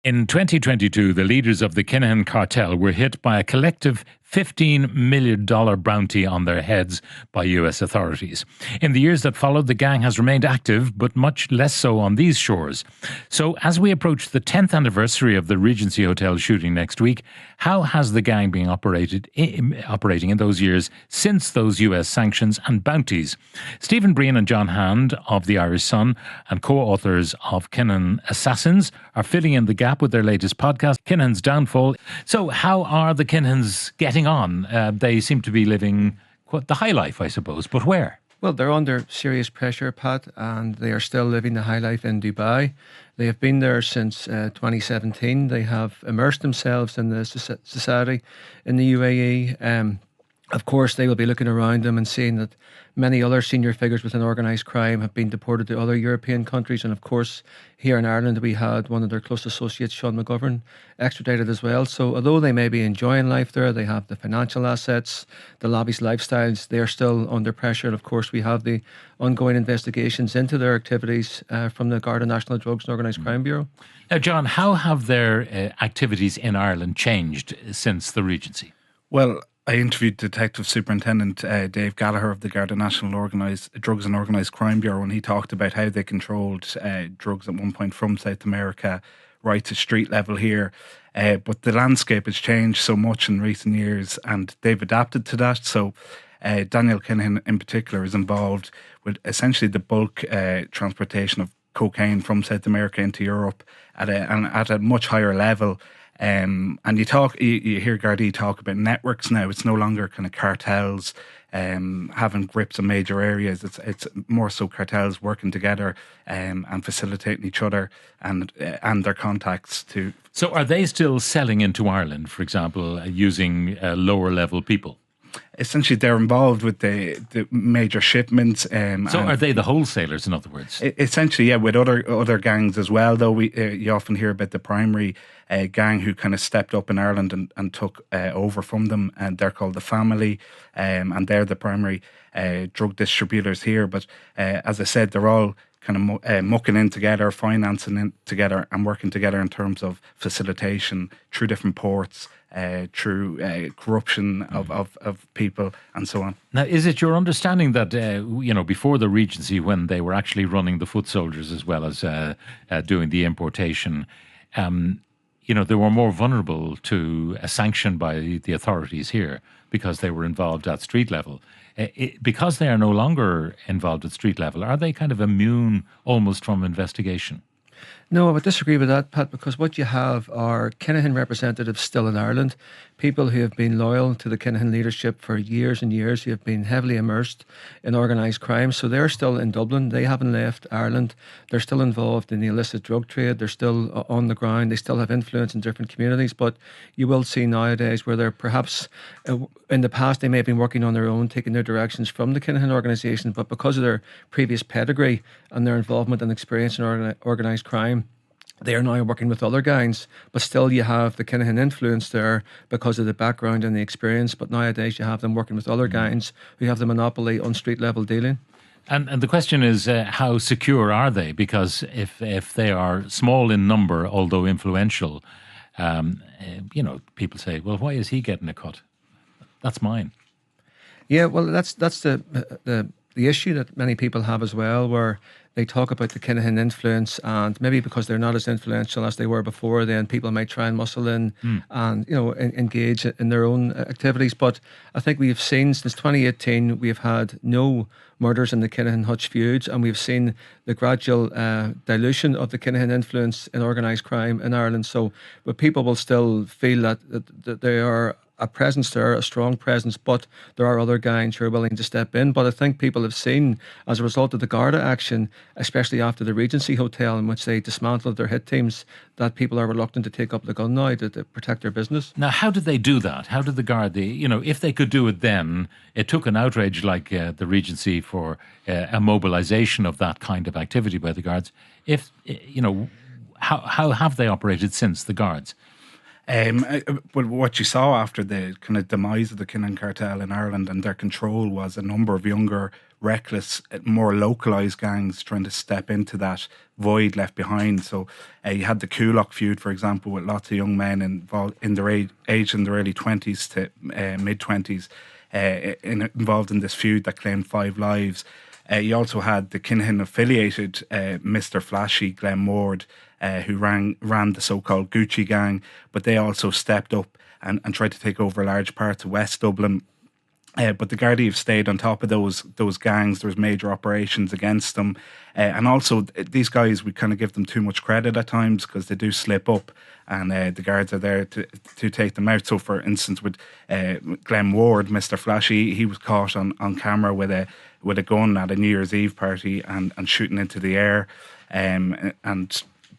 In 2022, the leaders of the Kinahan cartel were hit by a collective $15 million bounty on their heads by US authorities. In the years that followed, the gang has remained active, but much less so on these shores. So as we approach the 10th anniversary of the Regency Hotel shooting next week, how has the gang been operating in those years since those US sanctions and bounties? Stephen Breen and John Hand of the Irish Sun and co-authors of Kinnan Assassins are filling in the gap with their latest podcast, Kinahan's Downfall. So how are the Kinahans getting on? They seem to be living quite the high life, I suppose, but where? Well, they're under serious pressure, Pat, and they are still living the high life in Dubai. They have been there since 2017. They have immersed themselves in the society in the UAE. Of course, they will be looking around them and seeing that many other senior figures within organised crime have been deported to other European countries. And of course, here in Ireland, we had one of their close associates, Sean McGovern, extradited as well. So although they may be enjoying life there, they have the financial assets, the lavish lifestyles, they are still under pressure. And of course, we have the ongoing investigations into their activities from the Garda National Drugs and Organised Crime Bureau. Now, John, how have their activities in Ireland changed since the Regency? Well, I interviewed Detective Superintendent Dave Gallagher of the Garda National Drugs and Organised Crime Bureau, and he talked about how they controlled drugs at one point from South America right to street level here. But the landscape has changed so much in recent years, and they've adapted to that. So Daniel Kinahan in particular is involved with essentially the bulk transportation of cocaine from South America into Europe at a much higher level. And you hear Gardaí talk about networks now. It's no longer kind of cartels having grips on major areas. It's more so cartels working together and facilitating each other and their contacts too. So are they still selling into Ireland, for example, using lower level people? Essentially, they're involved with the major shipments. So are they the wholesalers, in other words? Essentially, yeah, with other gangs as well, though. You often hear about the primary gang who kind of stepped up in Ireland and took over from them, and they're called the Family, and they're the primary drug distributors here. But as I said, they're all kind of mucking in together, financing in together and working together in terms of facilitation through different ports, through corruption of people and so on. Now, is it your understanding that, before the Regency, when they were actually running the foot soldiers as well as doing the importation, they were more vulnerable to a sanction by the authorities here because they were involved at street level? Because they are no longer involved at street level, are they kind of immune almost from investigation? No, I would disagree with that, Pat, because what you have are Kinahan representatives still in Ireland, people who have been loyal to the Kinahan leadership for years and years, who have been heavily immersed in organised crime. So they're still in Dublin. They haven't left Ireland. They're still involved in the illicit drug trade. They're still on the ground. They still have influence in different communities. But you will see nowadays where they're perhaps, in the past, they may have been working on their own, taking their directions from the Kinahan organisation. But because of their previous pedigree and their involvement and experience in organised crime, they are now working with other gangs, but still you have the Kinahan influence there because of the background and the experience. But nowadays you have them working with other gangs who have the monopoly on street level dealing. And the question is, how secure are they? Because if they are small in number, although influential, people say, well, why is he getting a cut? That's mine. Yeah, well, that's the issue that many people have as well, where they talk about the Kinahan influence, and maybe because they're not as influential as they were before, then people might try and muscle in and engage in their own activities. But I think we've seen since 2018 we've had no murders in the Kinahan Hutch feuds, and we've seen the gradual dilution of the Kinahan influence in organised crime in Ireland. So, but people will still feel that they are a presence there, a strong presence, but there are other gangs who are willing to step in. But I think people have seen, as a result of the Garda action, especially after the Regency Hotel, in which they dismantled their hit teams, that people are reluctant to take up the gun now to protect their business. Now, how did they do that? How did the Garda, if they could do it then, it took an outrage like the Regency for a mobilisation of that kind of activity by the Guards. How have they operated since, the Guards? But what you saw after the kind of demise of the Kinahan cartel in Ireland and their control was a number of younger, reckless, more localized gangs trying to step into that void left behind. So you had the Coolock feud, for example, with lots of young men involved in their age in their early 20s to mid 20s, involved in this feud that claimed 5 lives. You also had the Kinahan affiliated Mr. Flashy, Glenn Ward, who ran the so-called Gucci gang, but they also stepped up and tried to take over large parts of West Dublin. But the Gardaí have stayed on top of those gangs. There was major operations against them. And also, these guys, we kind of give them too much credit at times because they do slip up and the guards are there to take them out. So, for instance, with Glenn Ward, Mr. Flashy, he was caught on camera with a gun at a New Year's Eve party and shooting into the air.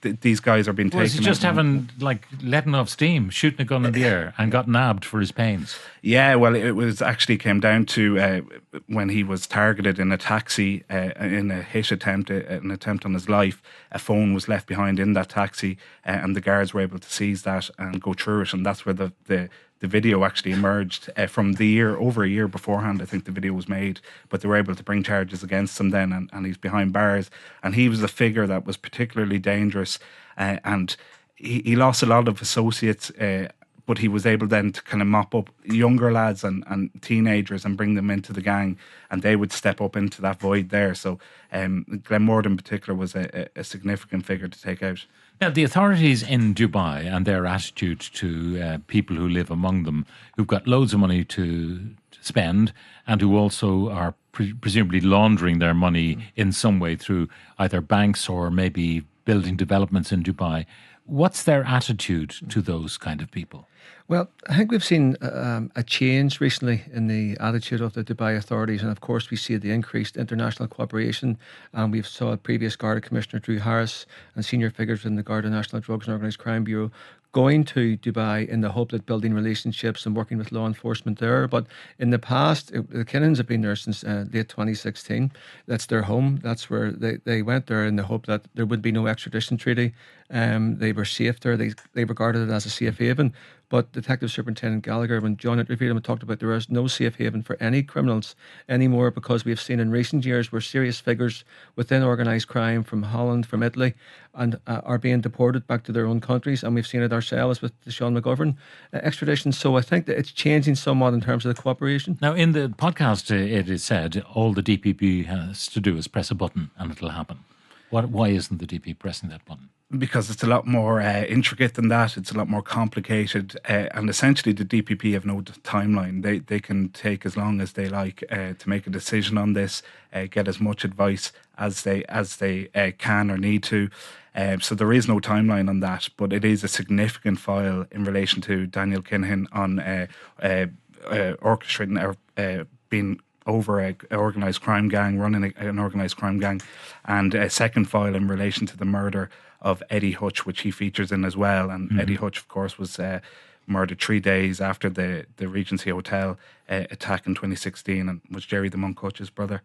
These guys are being taken. Was he just letting off steam, shooting a gun in the air, and got nabbed for his pains? Yeah, well, it was actually came down to when he was targeted in a taxi in a hit attempt, an attempt on his life. A phone was left behind in that taxi, and the guards were able to seize that and go through it, and that's where the video actually emerged from over a year beforehand. I think the video was made, but they were able to bring charges against him then, and he's behind bars. And he was a figure that was particularly dangerous, and he lost a lot of associates, but he was able then to kind of mop up younger lads and teenagers and bring them into the gang, and they would step up into that void there. So Glenn Ward in particular was a significant figure to take out. Now, the authorities in Dubai and their attitude to people who live among them, who've got loads of money to spend and who also are presumably laundering their money in some way through either banks or maybe building developments in Dubai. What's their attitude to those kind of people? Well, I think we've seen a change recently in the attitude of the Dubai authorities, and of course we see the increased international cooperation. And we've saw previous Garda Commissioner Drew Harris and senior figures in the Garda National Drugs and Organised Crime Bureau going to Dubai in the hope that building relationships and working with law enforcement there. But in the past, the Kinahans have been there since late 2016. That's their home. That's where they went there in the hope that there would be no extradition treaty. They were safe there. They regarded it as a safe haven. But Detective Superintendent Gallagher, when John interviewed him, talked about there is no safe haven for any criminals anymore, because we've seen in recent years where serious figures within organised crime from Holland, from Italy, and are being deported back to their own countries. And we've seen it ourselves with the Sean McGovern extradition. So I think that it's changing somewhat in terms of the cooperation. Now, in the podcast, it is said all the DPP has to do is press a button and it'll happen. Why isn't the DP pressing that button? Because it's a lot more intricate than that. It's a lot more complicated, and essentially the DPP have no timeline. They can take as long as they like to make a decision on this, get as much advice as they can or need to. So there is no timeline on that, but it is a significant file in relation to Daniel Kinahan on orchestrating or being over an organised crime gang, running an organised crime gang, and a second file in relation to the murder of Eddie Hutch, which he features in as well. And Eddie Hutch, of course, was murdered 3 days after the Regency Hotel attack in 2016, and was Jerry the Monk Hutch's brother.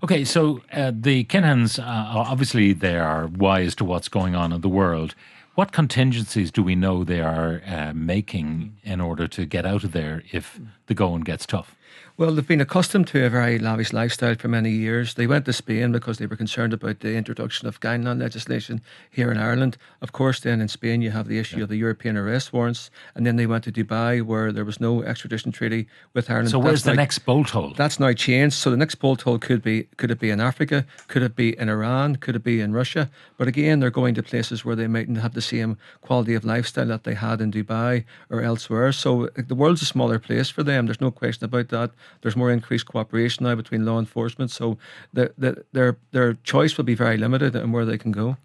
Okay, so the Kinahans, obviously they are wise to what's going on in the world. What contingencies do we know they are making in order to get out of there if the going gets tough? Well, they've been accustomed to a very lavish lifestyle for many years. They went to Spain because they were concerned about the introduction of gangland legislation here in Ireland. Of course, then in Spain you have the issue of the European arrest warrants, and then they went to Dubai where there was no extradition treaty with Ireland. So where's the next bolt hole? That's now changed. So the next bolt hole could it be in Africa? Could it be in Iran? Could it be in Russia? But again, they're going to places where they mightn't have the same quality of lifestyle that they had in Dubai or elsewhere. So the world's a smaller place for them. There's no question about that. There's more increased cooperation now between law enforcement, so their choice will be very limited in where they can go.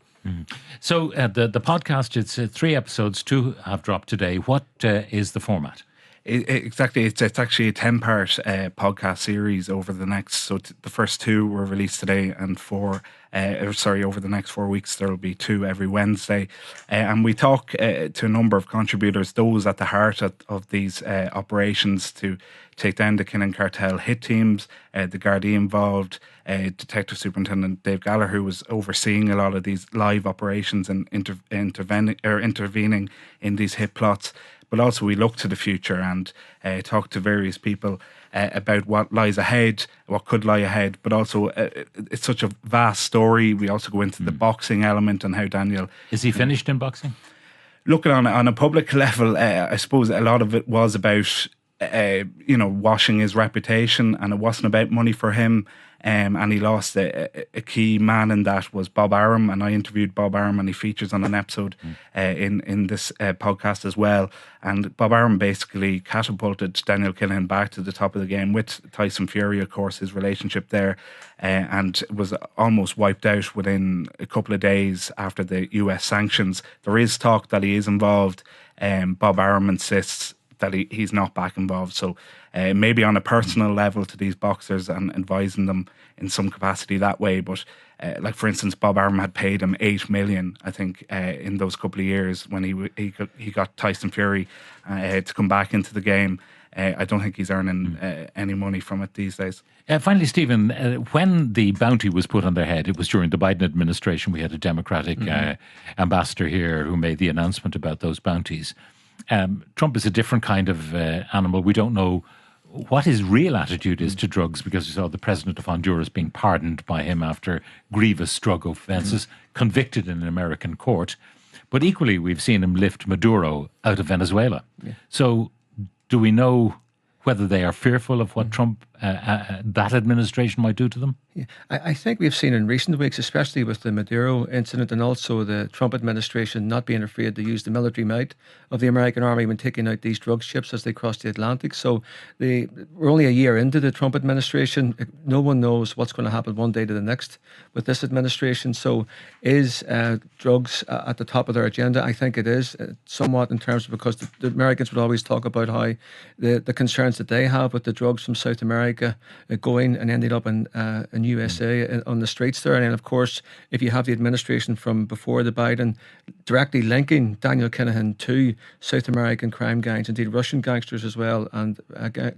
So the podcast, it's 3 episodes, 2 have dropped today. What is the format? Exactly. It's actually a 10-part podcast series over the next. So the first 2 were released today, and over the next 4 weeks there will be 2 every Wednesday, and we talk to a number of contributors, those at the heart of these operations to take down the Kinnan cartel hit teams, the Gardaí involved, Detective Superintendent Dave Gallagher, who was overseeing a lot of these live operations and intervening in these hit plots. But also we look to the future and talk to various people about what lies ahead, what could lie ahead. But also it's such a vast story. We also go into the boxing element and how Daniel... Is he finished in boxing? Looking on a public level, I suppose a lot of it was about, washing his reputation, and it wasn't about money for him. And he lost a key man in that was Bob Arum, and I interviewed Bob Arum, and he features on an episode in this podcast as well. And Bob Arum basically catapulted Daniel Kinahan back to the top of the game with Tyson Fury, of course, his relationship there, and was almost wiped out within a couple of days after the US sanctions. There is talk that he is involved. Bob Arum insists that he's not back involved. So maybe on a personal level to these boxers and advising them in some capacity that way. But like, for instance, Bob Arum had paid him $8 million, I think, in those couple of years when he got Tyson Fury to come back into the game. I don't think he's earning any money from it these days. Finally, Stephen, when the bounty was put on their head, it was during the Biden administration. We had a Democratic ambassador here who made the announcement about those bounties. Trump is a different kind of animal. We don't know what his real attitude is to drugs, because we saw the president of Honduras being pardoned by him after grievous drug offences, convicted in an American court. But equally, we've seen him lift Maduro out of Venezuela. Yeah. So do we know whether they are fearful of what Trump, that administration might do to them? Yeah. I think we've seen in recent weeks, especially with the Maduro incident and also the Trump administration not being afraid to use the military might of the American army when taking out these drug ships as they cross the Atlantic. So we're only a year into the Trump administration. No one knows what's going to happen one day to the next with this administration. So is drugs at the top of their agenda? I think it is, somewhat in terms of, because the Americans would always talk about how the concerns that they have with the drugs from South America going and ended up in USA on the streets there. And then, of course, if you have the administration from before the Biden directly linking Daniel Kinahan to South American crime gangs, indeed Russian gangsters as well, and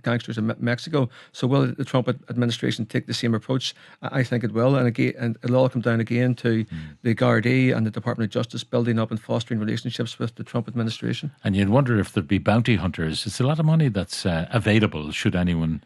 gangsters in Mexico. So will the Trump administration take the same approach? I think it will. And again, and it'll all come down again to the Gardaí and the Department of Justice building up and fostering relationships with the Trump administration. And you'd wonder if there'd be bounty hunters. It's a lot of money that's available should anyone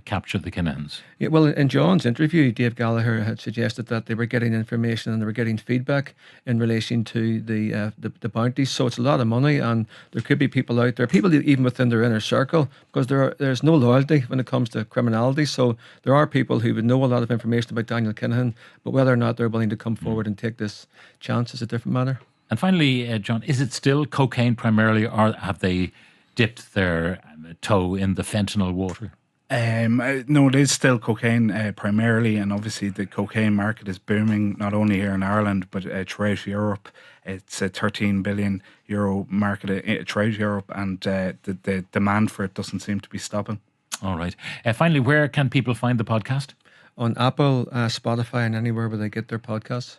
capture the Kinahans. Yeah, well, in John's interview, Dave Gallagher had suggested that they were getting information and they were getting feedback in relation to the bounties. So it's a lot of money, and there could be people out there, people even within their inner circle, because there's no loyalty when it comes to criminality. So there are people who would know a lot of information about Daniel Kinahan, but whether or not they're willing to come forward and take this chance is a different matter. And finally, John, is it still cocaine primarily, or have they dipped their toe in the fentanyl water? No, it is still cocaine primarily, and obviously the cocaine market is booming not only here in Ireland but throughout Europe. It's a €13 billion market throughout Europe, and the demand for it doesn't seem to be stopping. All right. Finally, where can people find the podcast? On Apple, Spotify, and anywhere where they get their podcasts.